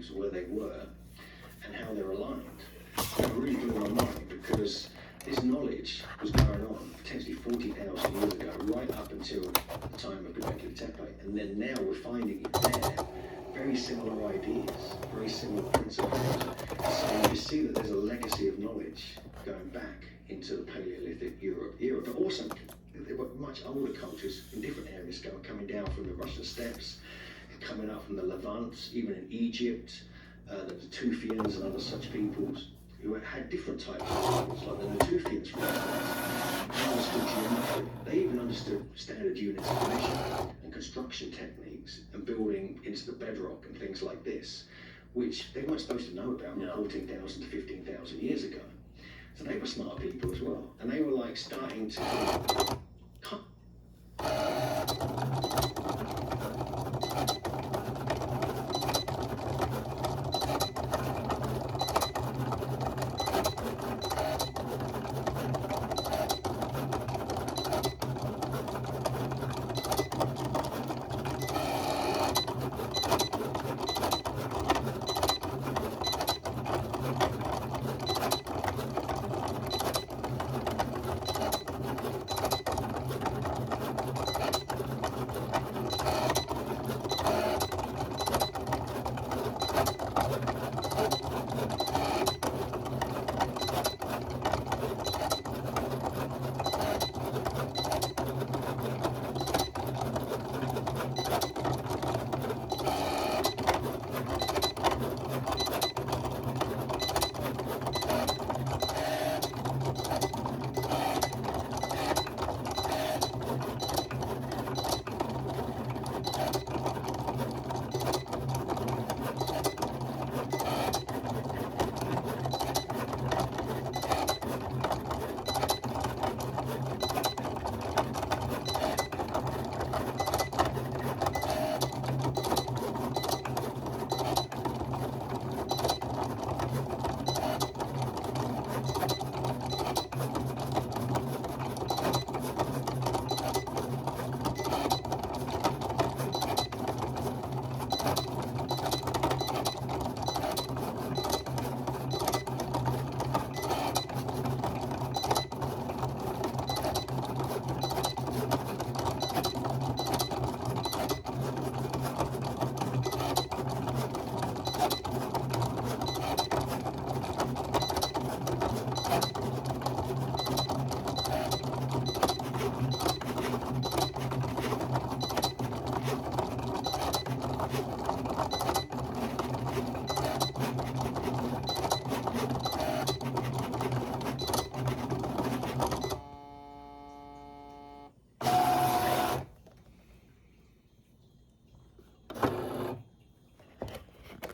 times, where they were, and how they're aligned. It really blew my mind, because this knowledge was going on potentially 40,000 years ago, right up until the time of Göbekli Tepe, and then now we're finding it there. Very similar ideas, very similar principles. So you see that there's a legacy of knowledge going back into the Paleolithic Europe era, but also there were much older cultures in different areas coming down from the Russian steppes, coming up from the Levant, even in Egypt, the Natufians and other such peoples who had different types of tools, like the Natufians, for instance. They understood geometry. They even understood standard units of measure and construction techniques and building into the bedrock and things like this, which they weren't supposed to know about 14,000 to 15,000 years ago. So they were smart people as well, and they were like starting to cut